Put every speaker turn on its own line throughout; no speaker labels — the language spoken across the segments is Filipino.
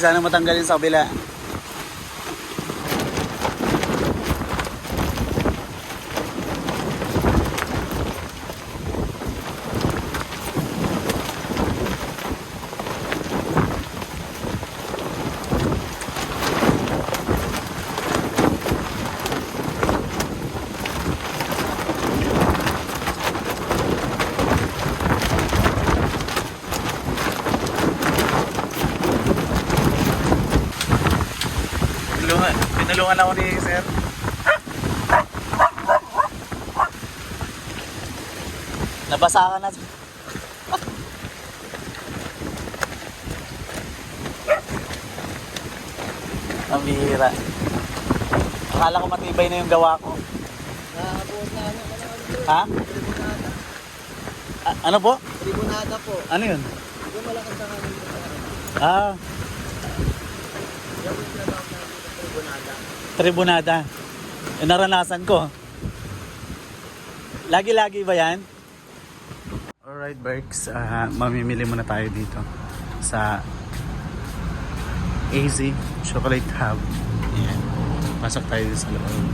sana matanggalin sa kabila. Pinulungan ako ni sir. Nabasa ka na. Ang bihira. Akala ko matibay na yung gawa ko. Ha? Ano po?
Tribunada po.
Ano yun?
Yung malakas na kami po.
Ah,
Yung tribunada.
tribunada. Yung naranasan ko. Lagi-lagi ba yan? Alright, Berks. Mamimili muna tayo dito sa AZ Chocolate Hub. Ayan. Pasok tayo sa loob.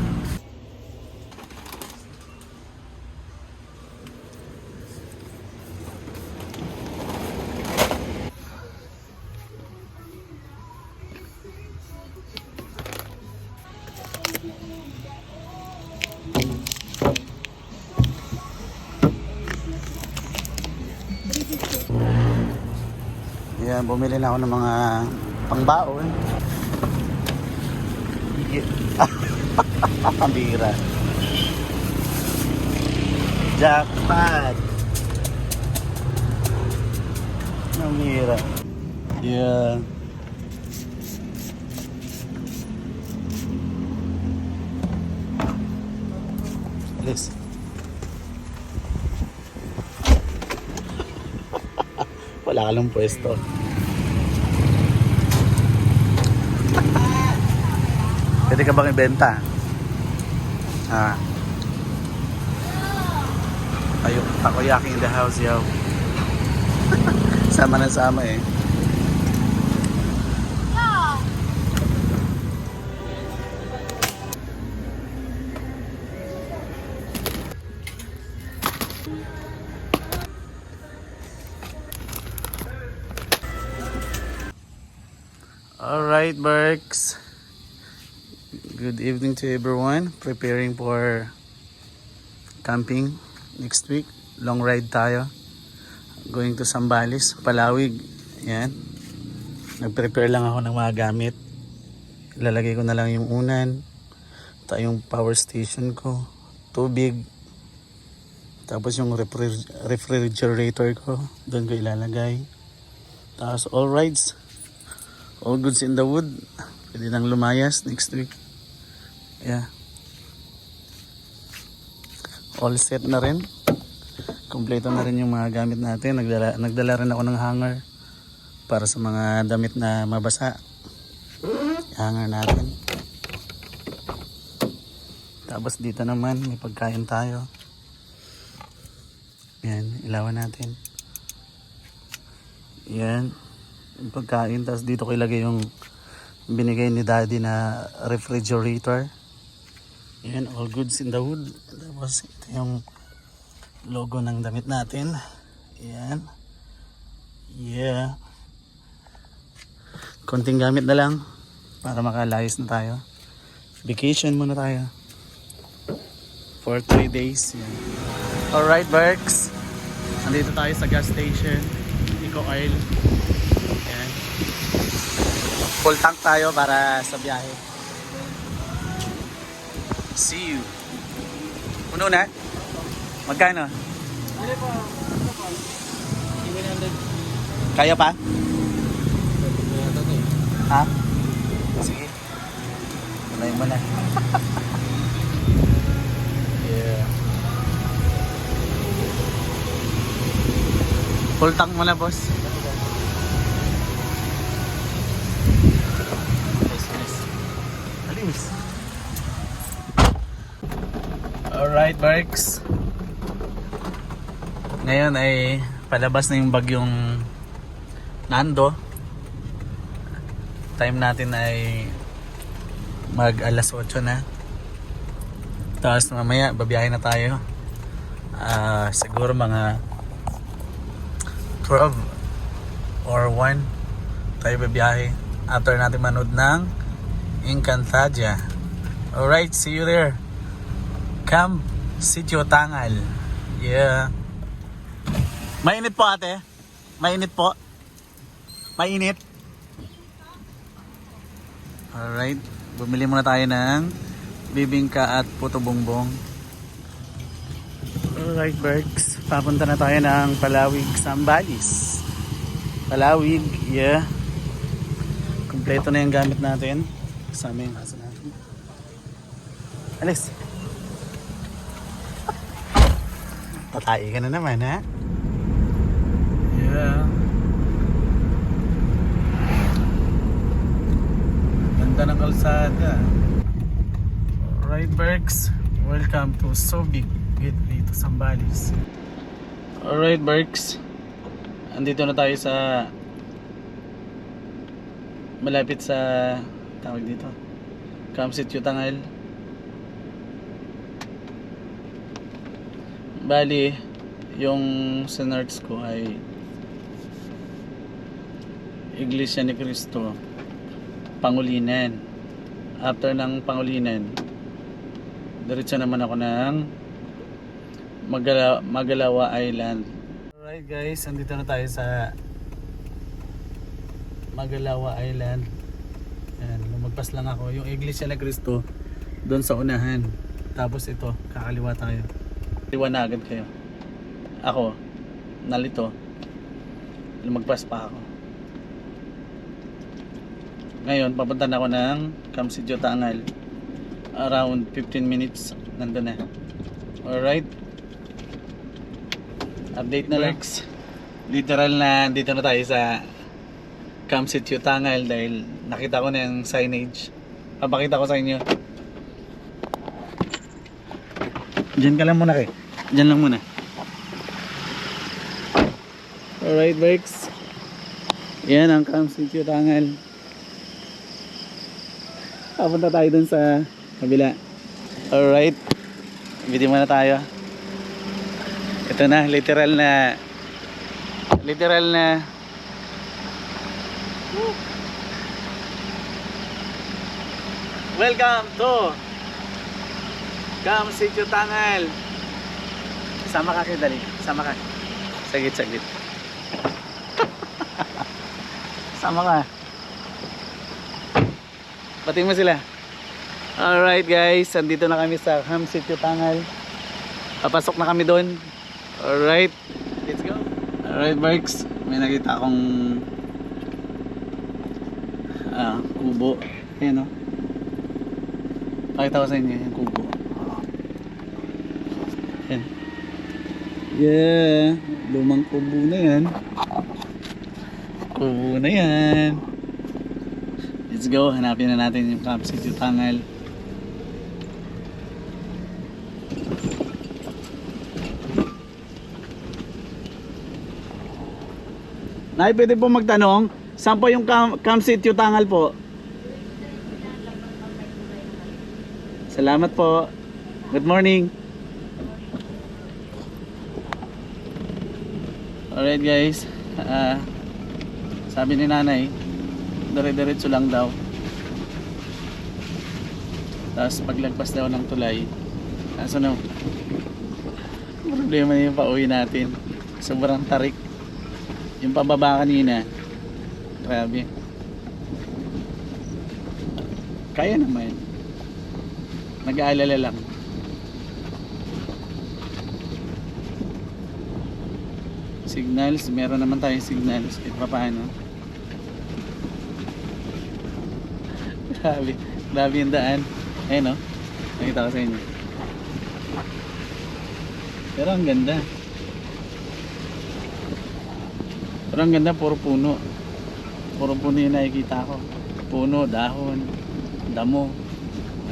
Ayan, bumili na ako ng mga pangbaon. Ang bira. Jackpot. Ang bira. Yeah. Please. Wala ka lang pwesto. Pwede ka bang ibenta? Takoyaki in the house, yo. Sama na sama eh. Alright, Berks. Good evening to everyone. Preparing for camping next week. Long ride tayo. Going to Zambales, Palawig. Yan. Nag-prepare lang ako ng mga gamit. Ilalagay ko na lang yung unan. Yung power station ko. Tubig. Tapos yung refrigerator ko. Doon ko ilalagay. Tapos all rides. All goods in the wood. Pwede nang lumayas next week. Yeah. All set na rin. Kompleto na rin yung mga gamit natin. Nagdala rin ako ng hanger para sa mga damit na mabasa. Hanger natin. Tapos dito naman may pagkain tayo. Yan, ilawan natin. Yan. Yung pagkain, tapos dito ko ilagay yung binigay ni daddy na refrigerator. Yan, all goods in the wood. Tapos ito yung logo ng damit natin. Yan. Yeah. Konting gamit na lang para makalayas na tayo. Vacation muna tayo for 3 days. Yan. Alright, Berks. Nandito tayo sa gas station, Eco Oil. Yan. Full tank tayo para sa biyahe. See you. Puno na? Magkano? Kaya pa? Ha? Sige. Tuloy mo na. Yeah. Full tank mo na, boss. Alimis. Alright, Berks. Ngayon ay palabas na yung bagyong Nando. time natin ay mag alas 8 na. Tapos mamaya babiyahe na tayo. Siguro mga 12 or 1 tayo babiyahe after natin manood ng Encantadia. Alright, see you there. Camp Sitio Tangal. Yeah. Mainit po ate. Mainit po. Mainit. Alright. Bumili muna tayo ng bibingka at puto bongbong. Alright, Berks. Papunta na tayo ng Palawig, Zambales. Palawig, yeah. Kompleto na yung gamit natin. Kasama yung aso natin. Alis. Patay ka na naman, ha? Yeah. Ganda ng kalsada. Alright, Berks. Welcome to Subic Gateway to Zambales. Alright, Berks. Andito na tayo sa malapit sa tawag dito Camp Sitio Tangal. Bali, yung sinerts ko ay Iglesia ni Cristo Pangulinan. After ng Pangulinan, diretso naman ako ng Magalawa Island. Alright guys, andito na tayo sa Magalawa Island. Ayan, lumagpas lang ako. Yung Iglesia ni Cristo doon sa unahan. Tapos ito, kakaliwa tayo. Liwanagan kayo. Ako, nalito. Lumagpas pa ako. Ngayon, papunta na ako ng Camp Sitio Tangal. Around 15 minutes, nandun na. Alright. Update na lang. Literal na, dito na tayo sa Camp Sitio Tangal dahil nakita ko na yung signage. Papakita ko sa inyo. Diyan ka lang muna kay. Diyan lang muna. Alright, Berks. Yan ang Camp Sitio Tangal. Papunta tayo dun sa kabila. Alright. Video muna tayo. Ito na, literal na welcome to Camp Sitio Tangal. Sama ka kayo, dali. Sama ka. Saglit. Sama ka. Pating mo sila. Alright guys, andito na kami sa Camp Sitio Tangal. Papasok na kami doon. Alright, let's go. Alright, Berks. May nakita akong kubo. Ayan o. Pakita ko sa inyo yung kubo. Ayan. Yeah, lumang kubo na yan. Kubo na yan. Let's go, hanapin na natin yung Camp Sitio Tangal. Nay, pwede po magtanong, saan po yung Camp Sitio Tangal po? Salamat po. Good morning. Alright guys, sabi ni nanay, dire-diretso lang daw. Tapos paglagpas daw ng tulay, kaso no, problema na yung pauwi natin. Sobrang tarik. Yung pababa kanina, grabe. Kaya naman. Nag-aalala lang. Signals, meron naman tayong signals kahit pa paano. Grabe yung daan. Ayun o, nakita ko sa inyo. Pero ang ganda. Pero ang ganda, puro puno. Puro puno yung nakikita ko. Puno, dahon, damo,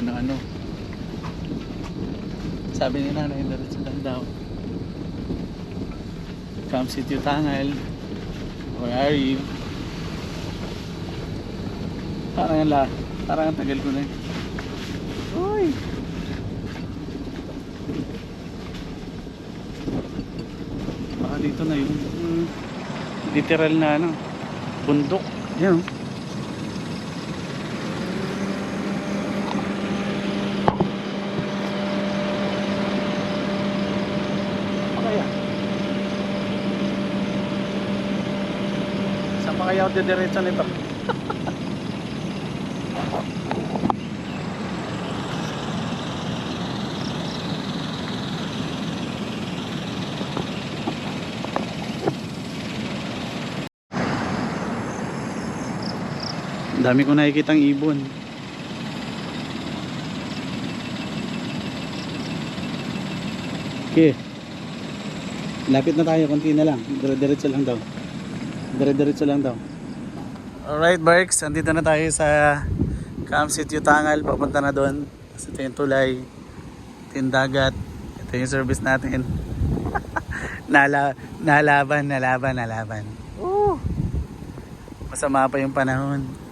ano-ano. Sabi ni nanay, diretso lang daw. Camp Sitio Tangal. Where are you? Parang ang tagal ko na. Uy! Baka dito na yun. Literal na ano, bundok. Yan. Kaya? Saan pa kaya ako didiretso nito? Ang dami ko nakikitang ibon. Okay. Lapit na tayo, konti na lang. Dire-diretso lang daw. Dire-diretso lang daw. Alright, Barks, andito na tayo sa Camp Sitio Tangal. Papunta na doon. Ito yung tulay. Ito yung dagat. Ito yung service natin. Nalaban. Masama pa yung panahon.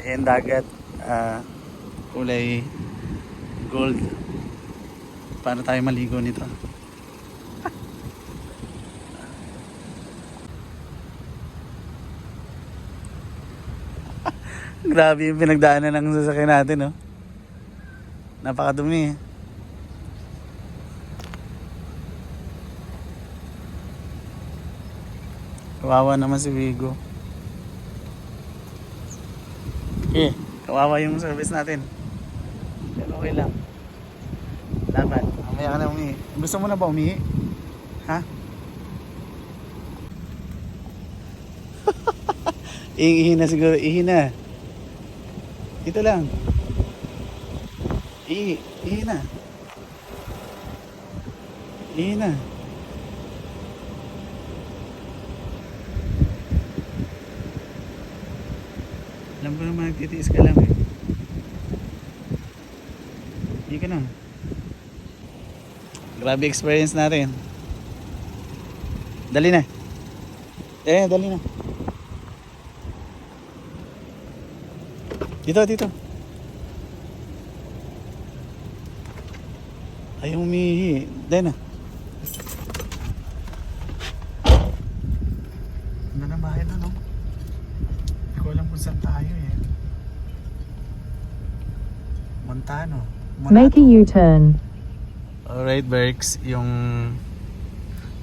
Ayan dagat. Kulay gold. Paano tayo maligo nito? Grabe yung pinagdaanan ng sasakyan natin, no? Napakadumi. Kawawa naman si Vigo. Kawawa yung service natin. Pero okay lang. Laban. Mamaya ka na umihi. Gusto mo na ba umihi? Ha? Ihi na siguro. Ihi na. Dito lang. Ihi na. Ihi na. Alam ko naman nagtitiis ka lang eh. Ihi ka na. Grabe experience natin. Dali na. Dali na. Dito. Ayaw umihi. Dahil na. Ano na bahay na, no? Hindi ko alam kung saan tayo eh. Montano.
Make a U-turn.
Alright, Berks. Yung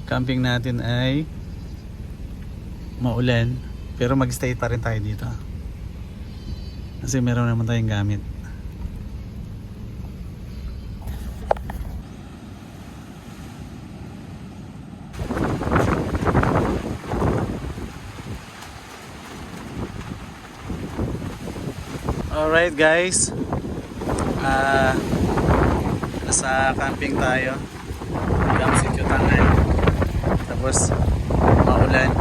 camping natin ay maulan. Pero mag-stay pa rin tayo dito. Kasi meron naman tayong gamit. Alright guys, nasa camping tayo. Camp Sitio Tangal. Tapos maulan,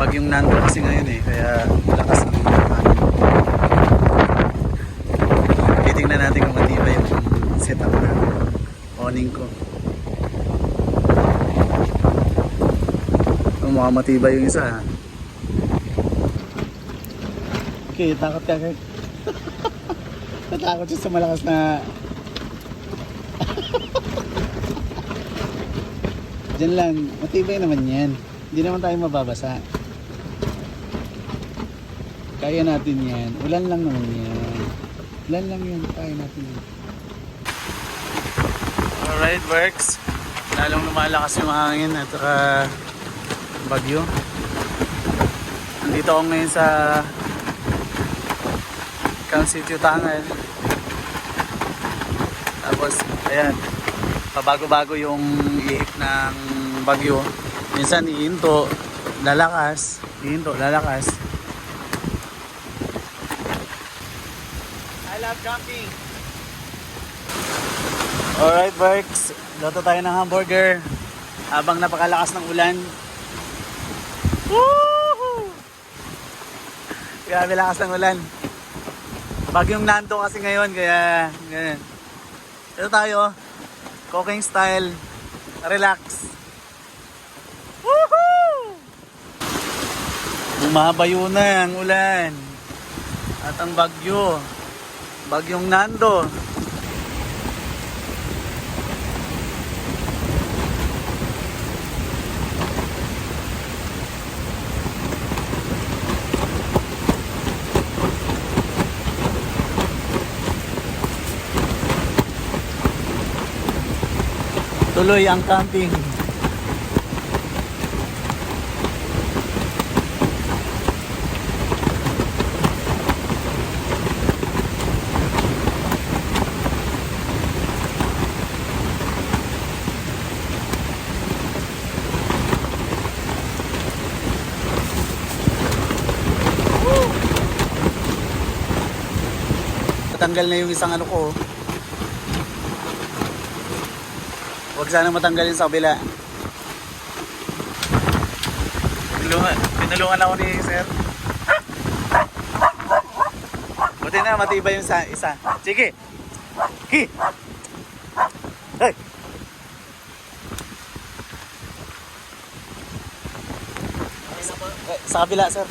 bagyong Nando kasi ngayon eh, kaya lakas ng ulan. Titingnan natin kung matibay yung setup na awning ko. Mukhang matibay yung isa ha. Okay, takot ka kay. Natakot siya sa malakas na. Diyan lang, matibay naman yan. Hindi naman tayo mababasa. Kaya natin yan. Ulan lang naman yan. Ulan lang yan, kaya natin yan. Alright, Berks. Lalong lumalakas yung hangin at saka bagyo. Nandito ako ngayon sa Camp Sitio Tangal. Tapos, ayan, pabago-bago yung ihip ng bagyo. Minsan ihinto, lalakas. I love camping. Alright, Berks. Luto tayo ng hamburger habang napakalakas ng ulan. Woohoo! Grabe lakas ng ulan. Bagyong Nando kasi ngayon, kaya ganyan. Ito tayo, cooking style, relax. Woohoo! Bumabayo na ang ulan. At ang bagyo. Bagyong Nando. Tuloy ang camping. Matanggal na yung isang ano ko. Huwag sana matanggalin sa kabila. Pinulungan ako ni sir. Buti na matibay yung isa. Sige. Hi. Hey. Sa kabila sir.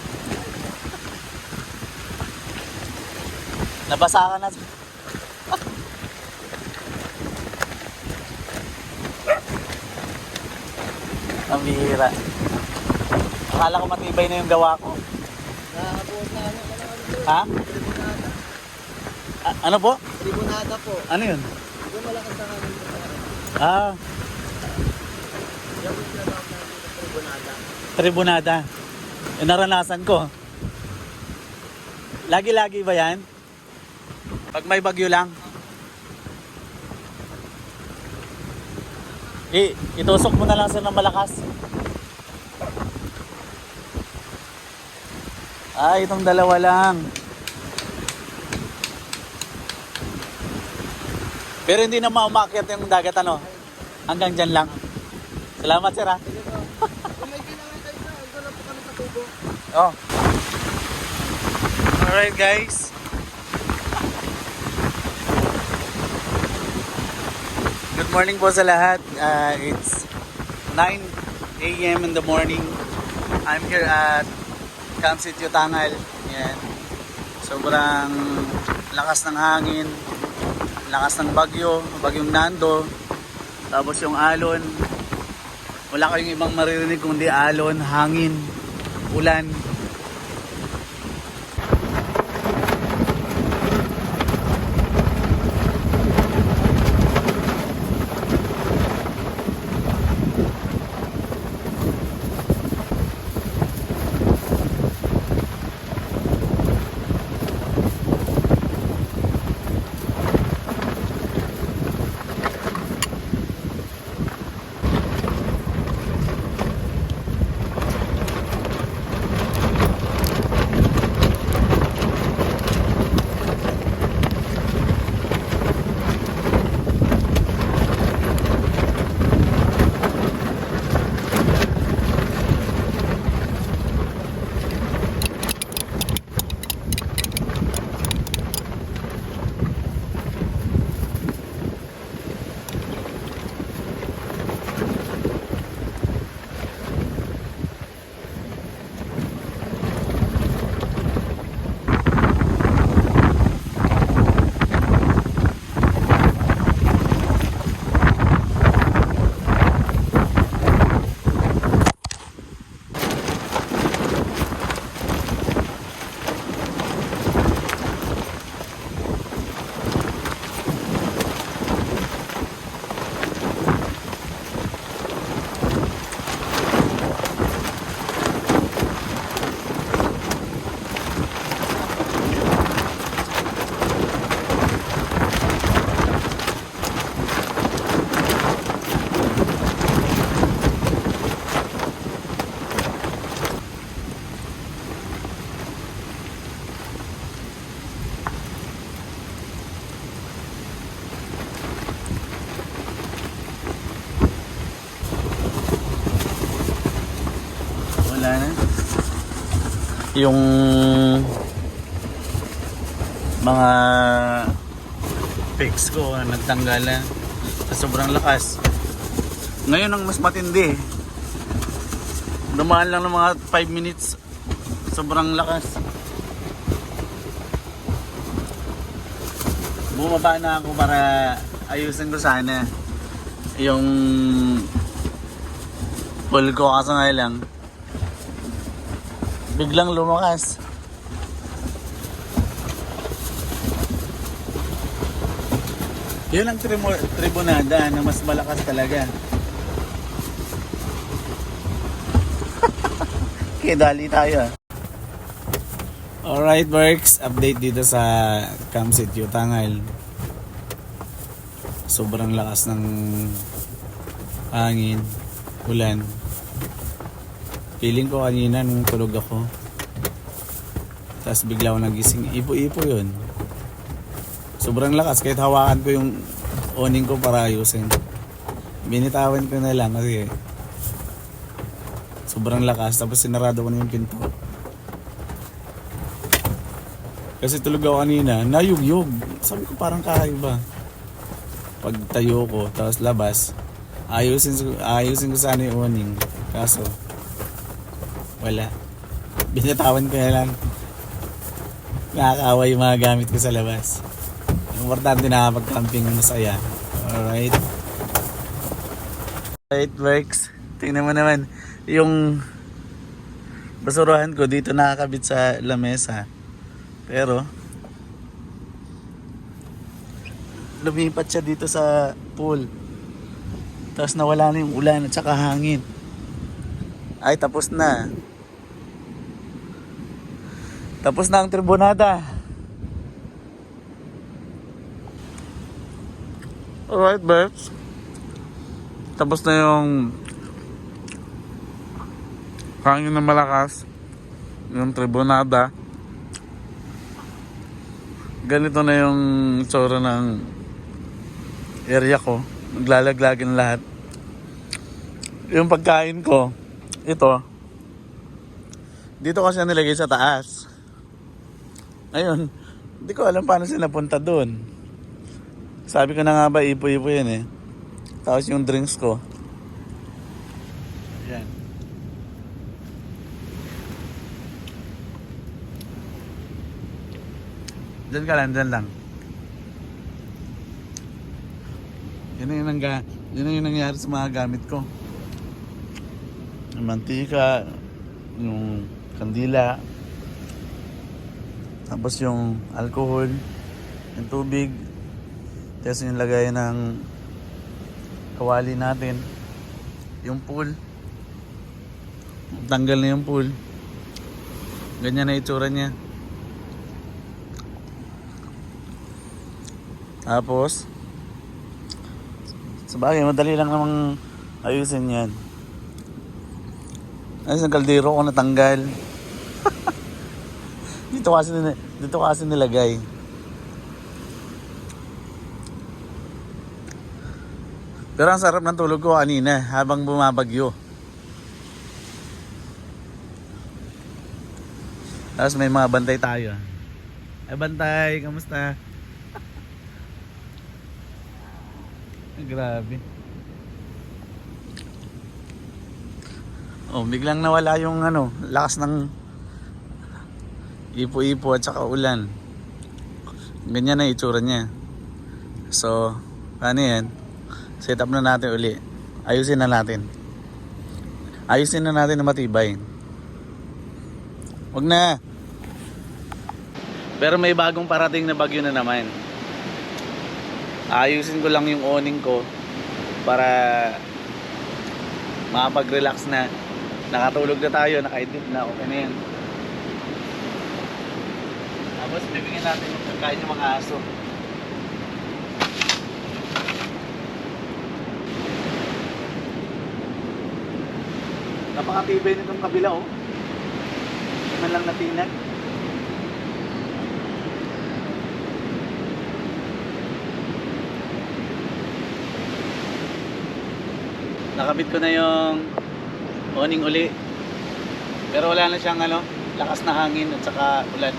Nabasa ka na. Ang bihira. Akala ko matibay na yung gawa ko.
Nakabuot na ano.
Ha?
Tribunada.
Ano po?
Tribunada po.
Ano yun?
Doon malakas na kami sa
Ah,
Yung tinatawag namin sa tribunada.
tribunada. Yung naranasan ko. Lagi-lagi ba yan? Pag may bagyo lang? Itusok mo na lang sa ng malakas. Ay, itong dalawa lang. Pero hindi na maumakyat yung dagat ano? Hanggang dyan lang. Salamat sir ha.
Kung may kailangan kayo sa, ito na po kami sa tubo.
Oh. Alright guys. Good morning po sa lahat. It's 9 a.m. in the morning. I'm here at Camp Sitio Tangal. Yan. Sobrang lakas ng hangin. Lakas ng bagyo. Bagyong Nando. Tapos yung alon. Wala kayong ibang maririnig kundi alon, hangin, ulan. Wala na. Yung mga pics ko nagtanggal na sa sobrang lakas. Ngayon ang mas matindi. Dumaan lang ng mga 5 minutes. Sobrang lakas. bumaba na ako para ayusin ko sana yung pool ko, kaso nga lang biglang lumakas. Yun ang tribunada na mas malakas talaga. Okay, dali tayo. Alright, Berks, update dito sa Camp Sitio Tangal. Sobrang lakas ng hangin, ulan. Feeling ko kanina nung tulog ako, tapos bigla ako nagising, ipo-ipo yun. Sobrang lakas, kahit hawakan ko yung awning ko para ayusin. Binitawan ko na lang kasi sobrang lakas, tapos sinarado ko na yung pinto. Kasi tulog ako kanina, nayugyog. Sabi ko parang kakaiba. Pag tayo ko, tapos labas, ayusin ko sana yung awning. Kaso, wala. Binitawan ko na lang. Nakakaawa yung mga gamit ko sa labas. Importante na pag-camping masaya. Alright. Alright, Berks. Tingnan mo naman. Yung basurahan ko dito nakakabit sa lamesa. Pero lumipat siya dito sa pool. Tapos nawala na yung ulan at saka hangin. Ay, tapos na. Tapos na ang tribunada. Alright, Berks. Tapos na yung hangin na malakas. Yung tribunada. Ganito na yung tsura ng area ko. Naglalaglagan lahat. Yung pagkain ko, ito. Dito kasi nilagay sa taas. Ayun, hindi ko alam paano sila punta doon. Sabi ko na nga ba, ipo-ipo yan eh. Tapos yung drinks ko. Ayan. Diyan ka lang, diyan lang. Yun yung nangyari sa mga gamit ko. Yung mantika, yung kandila, tapos yung alcohol, yung tubig, tapos yung lagay ng kawali natin, yung pool, tanggal na yung pool, ganyan na itsura niya. Tapos sabagay madali lang namang ayusin yan. Ayos ang kaldero ko natanggal. dito kasi nilagay. Pero ang sarap ng tulog ko kanina habang bumabagyo. Tapos may mga bantay tayo. Ay, bantay, kamusta? Grabe. Oh, biglang nawala yung lakas ng ipo-ipo at saka ulan. Ganyan na itsura niya. So, ano yan? Set up na natin uli. Ayusin na natin. Ayusin na natin na matibay. Wag na. Pero may bagong parating na bagyo na naman. Ayusin ko lang yung awning ko para makapag-relax na. Nakatulog na tayo, naka-edit na, okay na yan. Tapos bibigyan natin yung pagkain ng mga aso. Napakatibay nitong kabila oh. Hindi man lang natinag. Nakabit ko na yung awning uli. Pero wala na siyang lakas na hangin at saka ulan.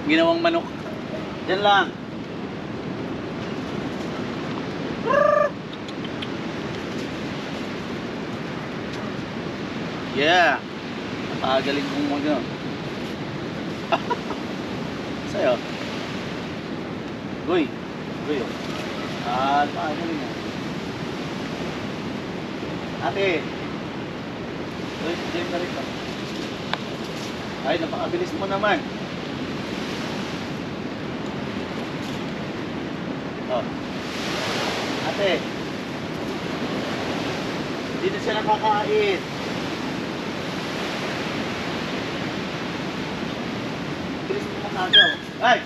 Ginawang manok. Diyan lang. Yeah. Napakagaling kong mag Sa'yo. Goy. Goy. Napakagaling mo. Ate. Goy, diyan ka rito. Ay, napakabilis mo naman. Oh. Ate. Hindi na siya nakakain. Bilis mo makagaw. Ay!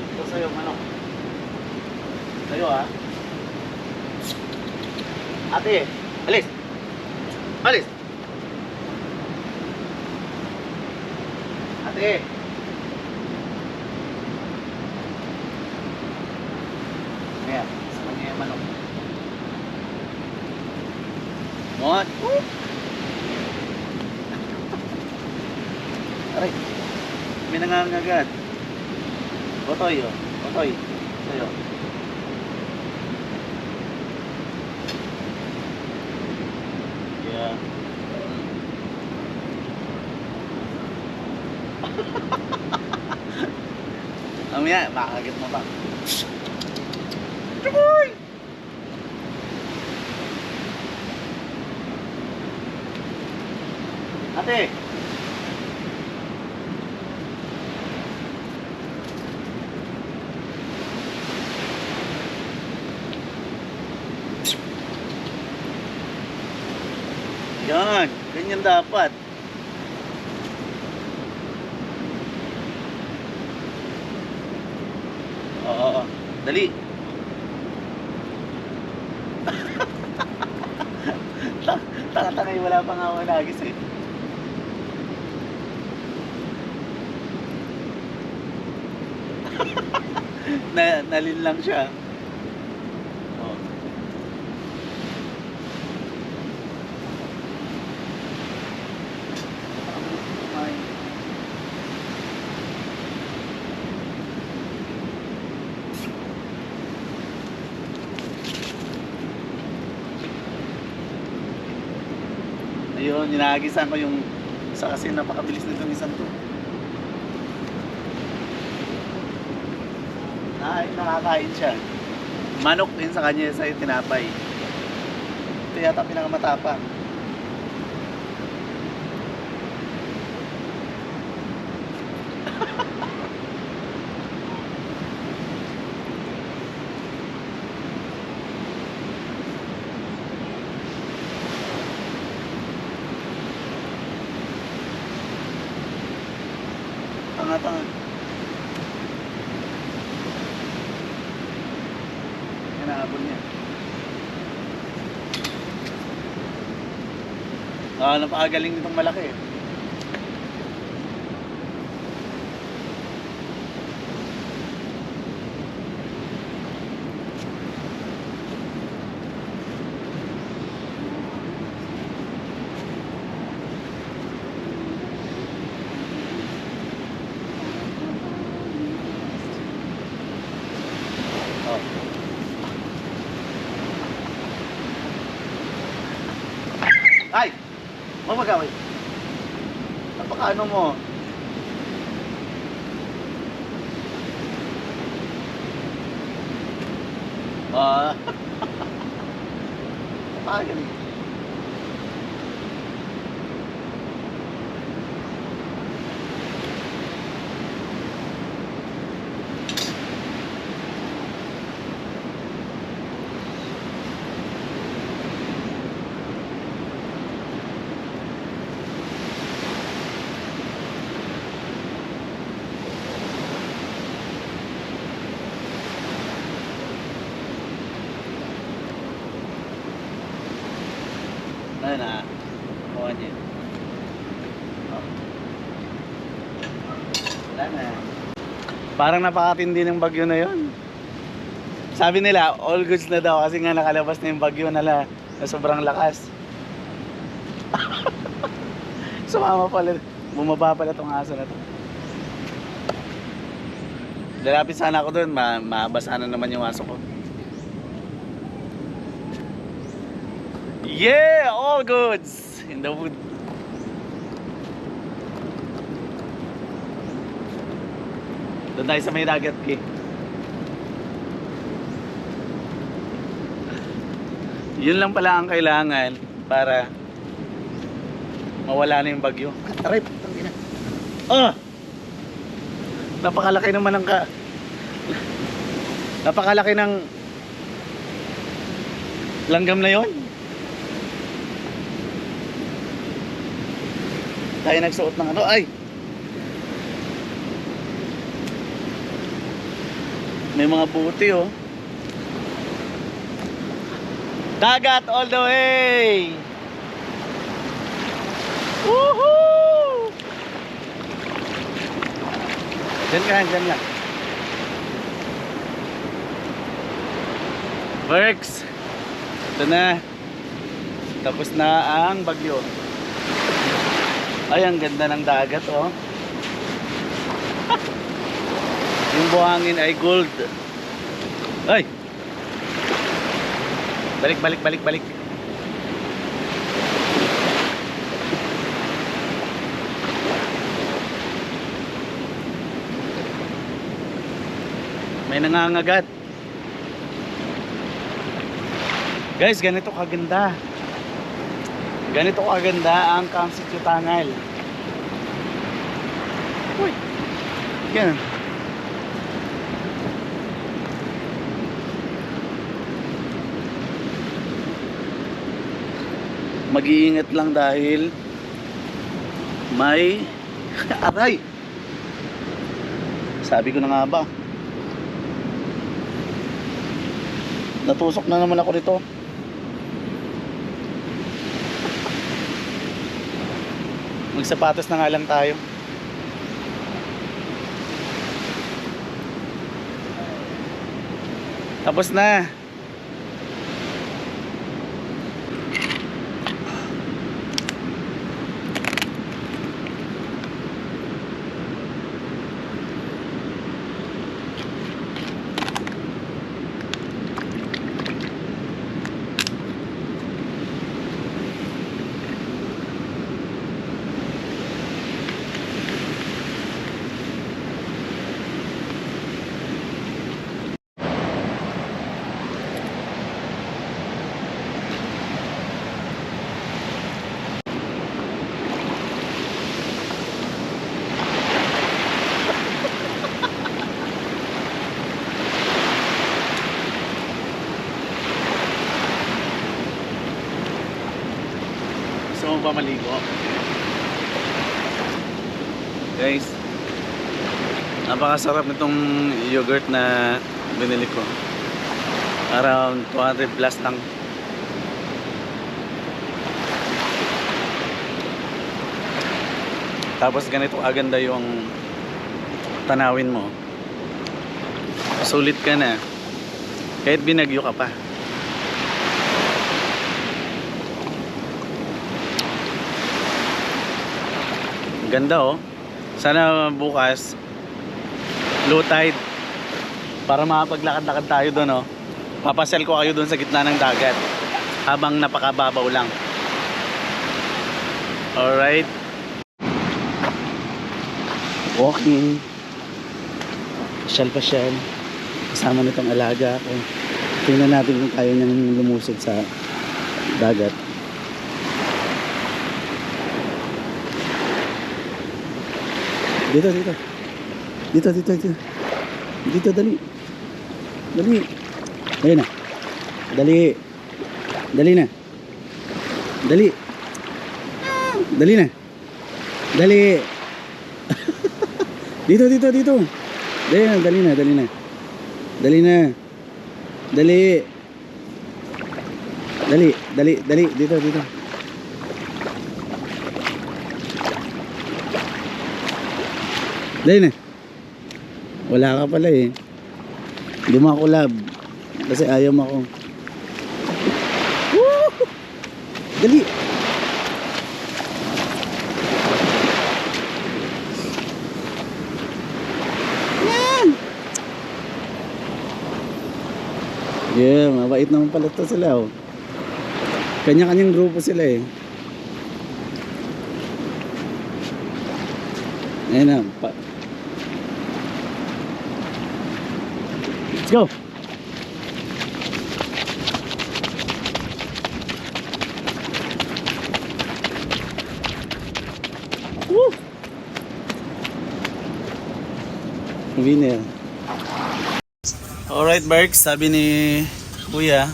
Ito sa'yo, manok. Sa'yo, ha? Ate, alis! Alis! Ate! Ayan, sa kanya yung manok. What? Aray, may nangangagad. Otoy, oh. Otoy, sa'yo. Yeah. Mamaya, makakagat mo pa. Tukoy! Ate! Yan, ganyan dapat. Oo, dali. Tanga-tangay, wala pa nga ako nagis eh. Nalin lang siya. Oh. Ayun, ninagisan ko yung isa kasi napakabilis nitong isang to. Nakakain siya. Manok din sa kanya sa tinapay. Ito yata pinakamatapang. Tanga-tanga. Hinahabol niya. Napakagaling nitong malaki. Oh. Ay! Mamagawin. Napakaano mo? Napakagaling. Ayun na. Kuha niya. Oh. Wala na. Parang napakatindi ng bagyo na yon. Sabi nila, all goods na daw kasi nga nakalabas na yung bagyo na sobrang lakas. Sumama pala. Bumaba pala tong aso na to. Lalapit sana ako doon. Mabasa na naman yung aso ko. Yeah, all goods in the wood. Doon tayo sa may dagat, Ki. Yun lang pala ang kailangan para mawala na yung bagyo.
Aray, tangina.
Ah! Napakalaki naman ng napakalaki ng langgam na yon. Tayo nagsuot ng ano, ay! May mga buti oh. Dagat all the way! Woohoo! Diyan ka, diyan lang. Works! Ito na. Tapos na ang bagyo. Ay, ang ganda ng dagat oh. Yung buhangin ay gold. Ay! Balik, balik, balik, balik. May nangangagat. Guys, ganito kaganda. Ganito kaganda ang Camp Sitio Tangal. Uy! Yan. Mag-iingat lang dahil may aray. Sabi ko na nga ba, natusok na naman ako nito. Magsapatos na nga lang tayo. Tapos na. Gusto mo ba maligo? Guys, napakasarap nitong yogurt na binili ko. Around 200 plus lang. Tapos ganito aganda yung tanawin mo. Sulit ka na. Kahit binagyo ka pa. Ganda oh. Sana bukas low tide para makapaglakad-lakad tayo doon oh. Papasel ko kayo doon sa gitna ng dagat habang napakababaw lang. Alright. Walking. Pasyal-pasyal. Kasama nitong alaga ko. Tingnan natin kung kaya niyang lumusod sa dagat. Dito, dito. Dito, dito, dito. Dito, dali. Dali. Ayun na. Dali. Dali na. Dali. Dali na. Dali. Dito, dito, dito. Dali na, dali na, dali na. Dali na. Dali. Dali, dali, dali. Dito, dito. Dali na. Wala ka pala eh. Hindi mo ako love. Kasi ayaw mo ako. Woo! Dali. Yan. Yeah, mabait naman pala ito sila oh. Kanya-kanyang grupo sila eh. Ayun na. Let's go! Woo! Winner. Alright Berks, sabi ni Kuya,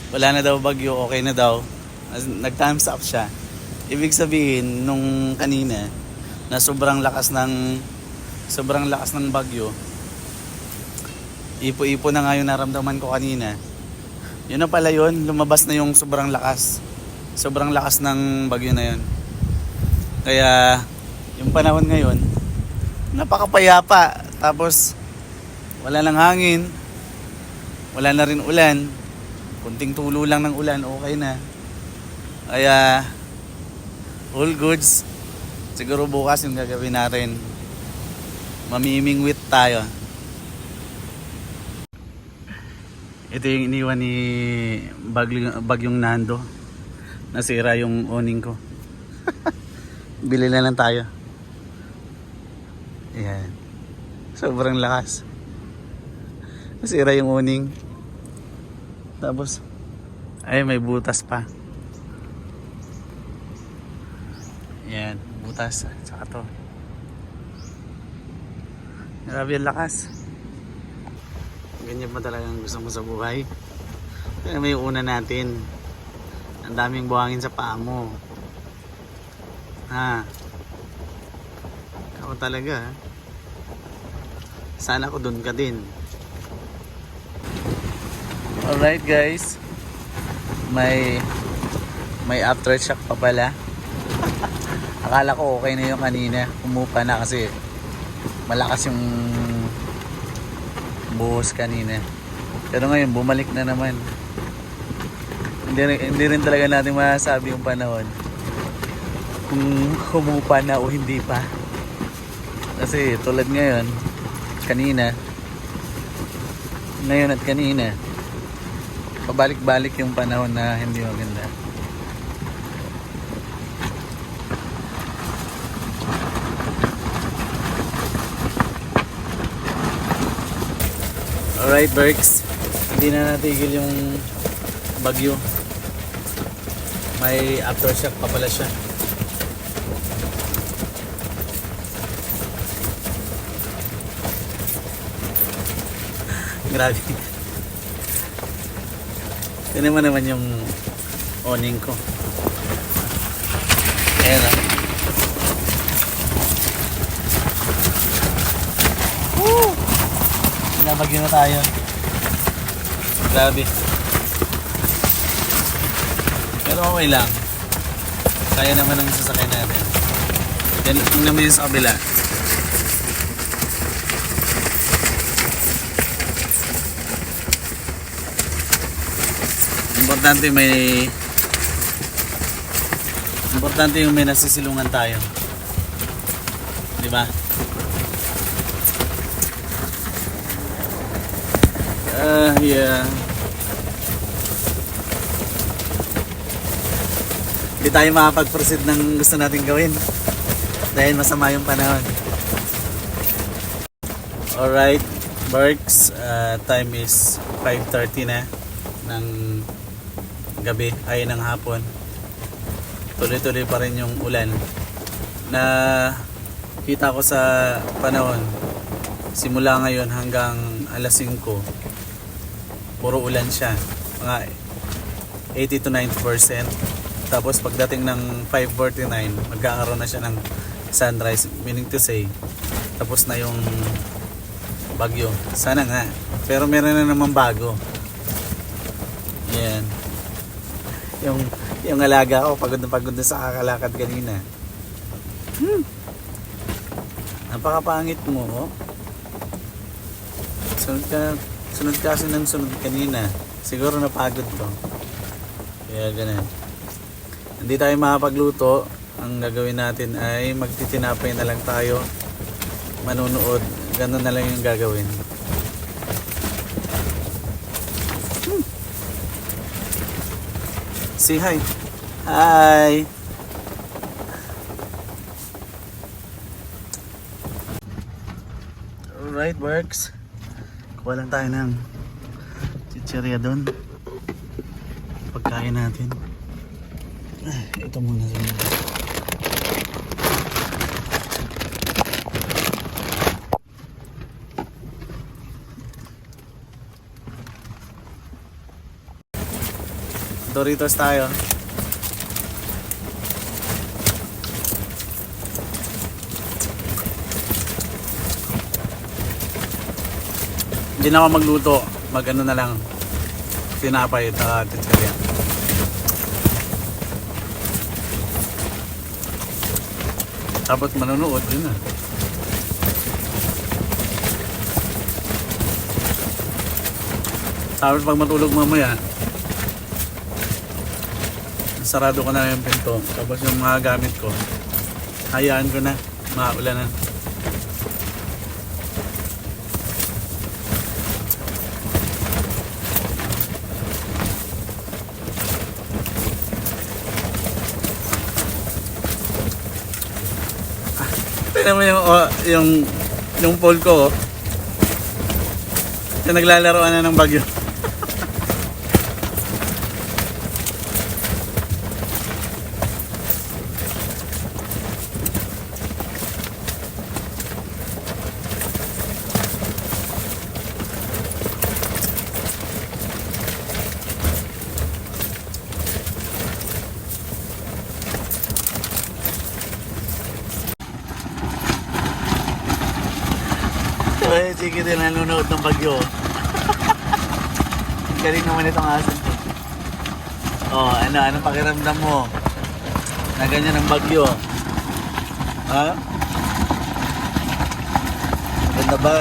wala na daw bagyo, okay na daw. Nag-times up siya. Ibig sabihin, nung kanina, na sobrang lakas ng bagyo, ipo-ipo na nga yung naramdaman ko kanina. Yun na pala yun, lumabas na yung sobrang lakas ng bagyo na yun. Kaya yung panahon ngayon napakapayapa, tapos wala nang hangin, wala na rin ulan, kunting tulo lang ng ulan, okay na. Kaya all goods. Siguro bukas yung gagawin natin, mamimingwit tayo. Ito yung iniwan ni Bagyong Nando. Nasira yung awning ko. Bili na lang tayo. Ayan. Sobrang lakas. Nasira yung awning. Tapos, ay may butas pa. Ayan, butas. Saka to. Grabe ang lakas. Ganyan pa talagang gusto mo sa buhay. Kaya may una natin. Ang daming buhangin sa paa mo. Ha? Ako talaga. Ha? Sana ko dun ka din. Alright guys. May aftershock pa pala. Akala ko okay na yung kanina. Umupa na kasi malakas yung buhos kanina. Pero ngayon bumalik na naman. Hindi rin talaga natin masasabi yung panahon kung humupa na o hindi pa. Kasi tulad ngayon, ngayon at kanina, pabalik-balik yung panahon na hindi maganda. Alright Berks, hindi na natigil yung bagyo. May aftershock pa pala siya. Grabe. Tignan mo naman yung awning ko. Ayan o. Woo! Nabagyo na tayo. Grabe. Pero okay lang. Kaya naman ang sasakay natin. Yan, tingnan mo yun sa kabila. Importante yung may nasisilungan tayo. Di ba? Yeah. Hindi tayo makapag-proceed ng gusto natin gawin dahil masama yung panahon. Alright, Berks, time is 5:30 na ng gabi, ay ng hapon. Tuloy-tuloy pa rin yung ulan na kita ko sa panahon. Simula ngayon hanggang alas 5, puro ulan siya, mga 80 to 90%. Tapos pagdating ng 5:49, magkakaroon na siya ng sunrise, meaning to say tapos na yung bagyo. Sana nga, pero meron na naman bago. Yan. Yung alaga ko, pagod na sa kakalakad kanina. Napakapangit mo, oh. Sunod kasi ng sunod kanina. Siguro napagod to. Kaya ganun. Hindi tayo makapagluto. Ang gagawin natin ay magtitinapay na lang tayo. Manunood. Ganun na lang yung gagawin. Say hi. Hi. Alright, works. Kuha lang tayo ng chichirya doon. Pagkain natin. Ito muna sa mga. Doritos tayo. Hindi na ako magluto. Mag-ano na lang. Tinapay at chichirya. Tapos manonood din na. Tapos pag matulog mamaya, sarado ko na yung pinto. Tapos yung mga gamit ko, hayaan ko na. Maulan na. Tignan mo yung pole ko, oh. Yung naglalaroan na ng bagyo. Ay, sige din nanonood ng bagyo. Galing naman itong aso. Oh, anong pakiramdam mo? Na ganyan ang bagyo. Ha? Maganda ba?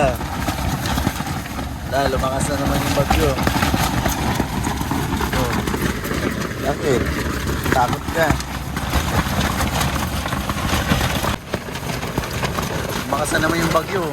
Lumakas na naman yung bagyo. Oh. Bakit? Takot ka. Lumakas na naman yung bagyo.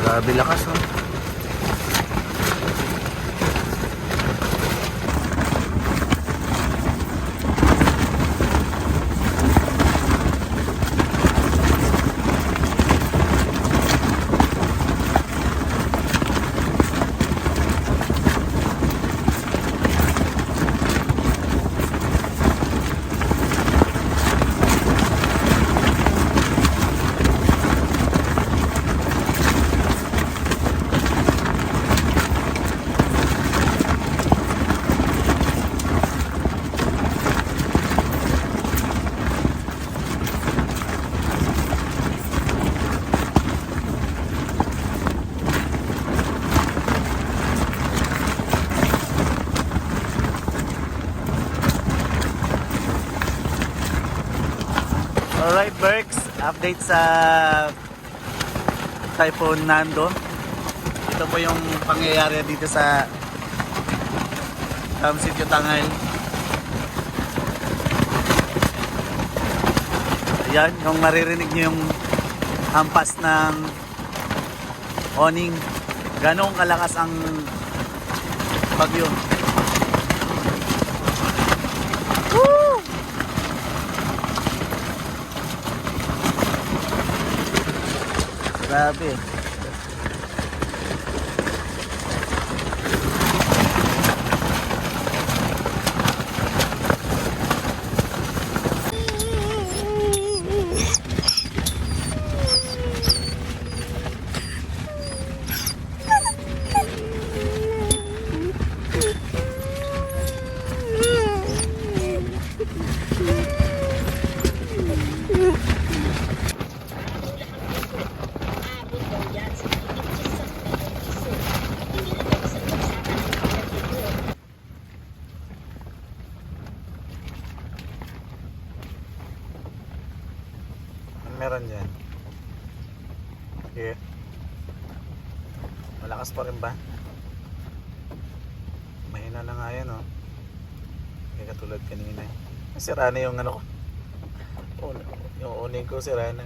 Grabe lakas, oh. Alright, Berks, update sa Typhoon Nando. Ito po yung pangyayari dito sa Sitio Tangay. Ayan, yung maririnig nyo yung hampas ng awning. Ganong kalakas ang bagyo. Grabe. Meron yan. Okay. Malakas pa rin ba? Mahina na nga yan, oh. Hindi katulad kanina. Sira na yung ano ko. Yung uning ko sira na.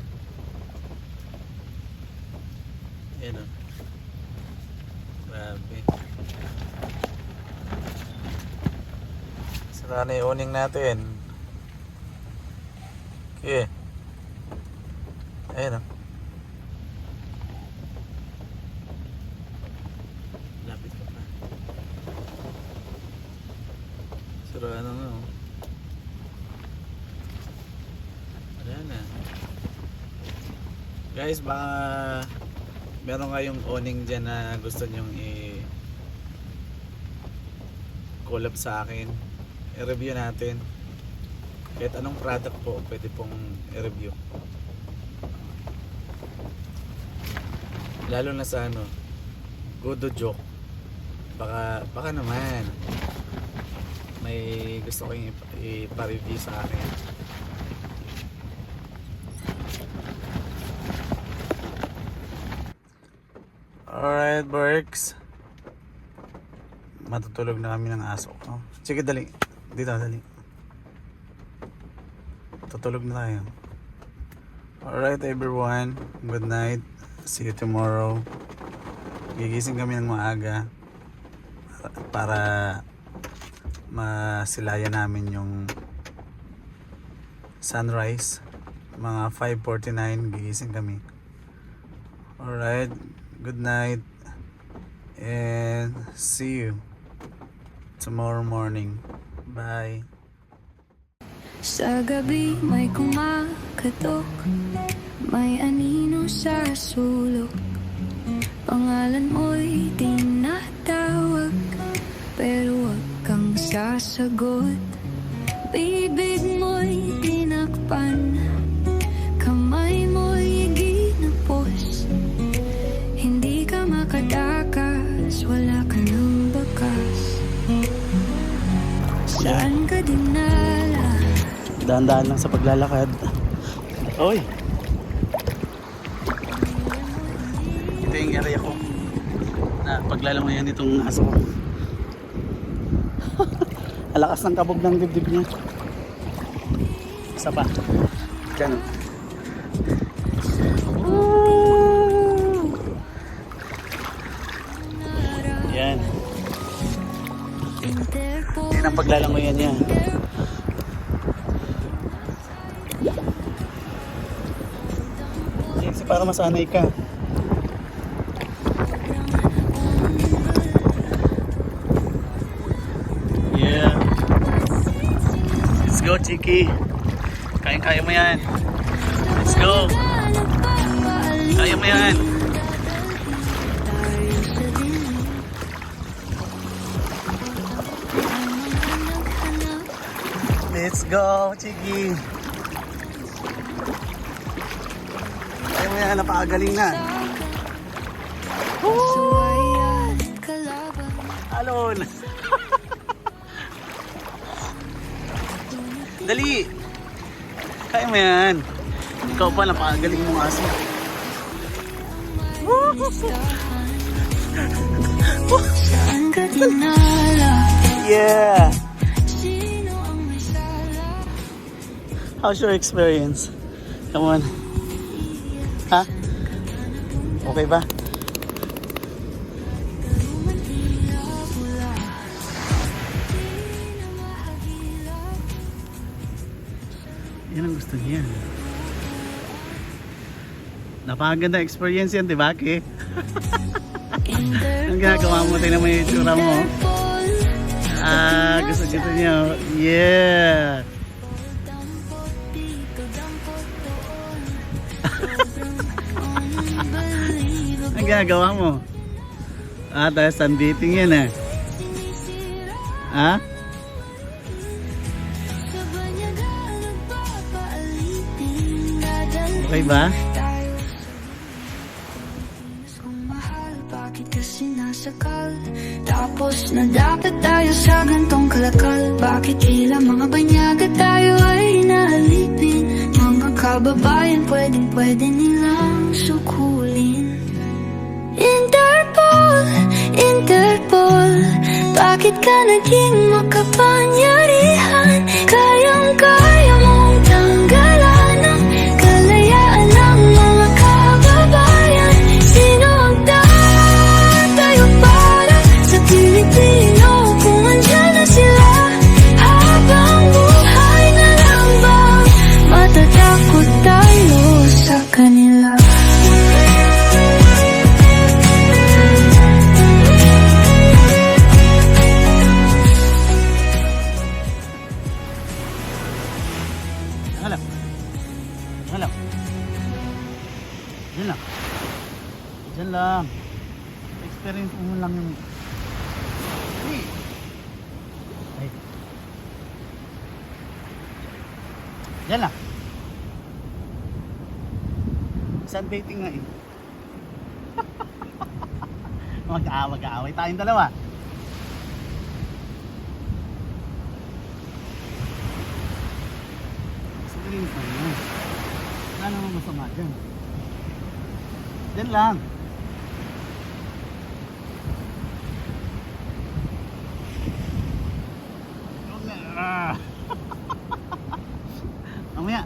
Yan, oh. Grabe. Sira na yung uning natin. Okay. Ayan, oh. Lapit ka pa. Sira na nga, oh. Wala na. Guys, baka meron kayong awning dyan na gusto nyong i-collab sa akin. I-review natin. Kahit anong product po, pwede pong i-review. Lalo na sa ano, Godo Joke. Baka naman may gusto kayong ipa-review sa akin. Alright, Berks. Matutulog na kami ng aso. Oh. Sige, dali. Dito, dali. Tutulog na tayo. Alright, everyone. Good night. See you tomorrow. Gigising kami ng maaga para masilayan namin yung sunrise. Mga 5:49 gigising kami. Alright. Good night and see you tomorrow morning. Bye.
Sa gabi may kumakatok, may anino sa sulok. Pangalan mo'y tinatawag, pero wag kang sasagot. Bibig mo'y tinakpan, kamay mo'y ginapos. Hindi ka makatakas, wala ka ng bakas. Saan ka dinala?
Dahan-dahan lang sa paglalakad. Oy! Ito yung area ko na paglalangoyan itong aso ko. Alakas ng kabog ng dibdib niya. Isa pa. Diyan. Yan. Yan ang paglalangoyan niya. Kasi para masanay ka. Yeah. Let's go, Chiki. Kaya mo yan. Let's go. Kaya mo yan. Let's go, Chiki. Kaya mo yan, napakagaling na. Alon. Dali. Kaya mo yan. Ikaw pa, napakagaling mong aso. Yeah. How's your experience? Come on. Ha? Okay ba? Yan ang gusto niya. Napakaganda experience yan, di ba, Ki? Ang ginagawa mo, tingnan mo yung itsura mo. Gusto niya. Yeah! Ang ginagawa mo? Dahil sunbathing yan eh. Ha? Okay ba?
Bakit kasi nasakal? Tapos na dapat tayo sa gantong kalakal. Bakit tila mga banyaga tayo ay naalipin? Mga kababayan, pwede nilang sukulin. Interpol, Interpol, bakit ka naging makapangyarihan? Kayang-kaya mong tanggalan ang kalayaan ng mga kababayan. Sino ang tatayo para sa Pilipino kung andyan na sila? Habang buhay na lang ba matatakot tayo sa kanila?
Halap. Halap. Diyan lang. Diyan lang. Experience mo lang yung... Hey. Ay. Diyan lang. Sunbaiting nga eh. Mag-aaway tayong dalawa. Experience mo yun. Wala namang masama dyan. Diyan lang. Ah. Mamaya.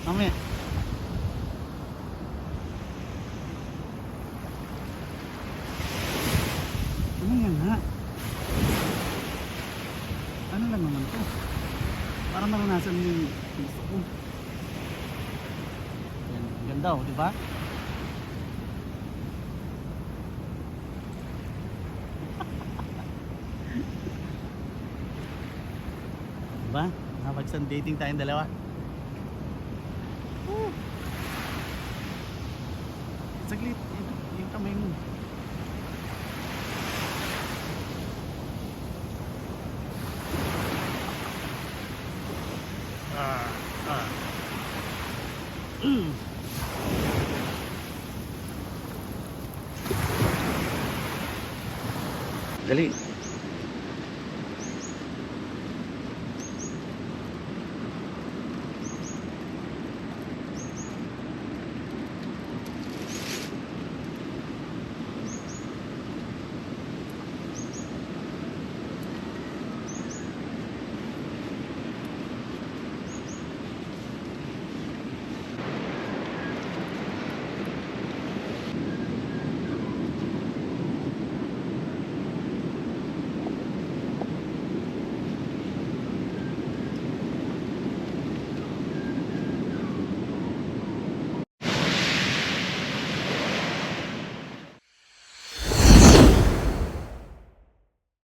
Mamaya. Ano yan ha? Ano lang naman to? Para maranasan mo yung gusto ko. Yan, ganda oh, di ba? Diba? Nakapag-sunbathing tayong dalawa. Saglit, yung kamay mo. Dali.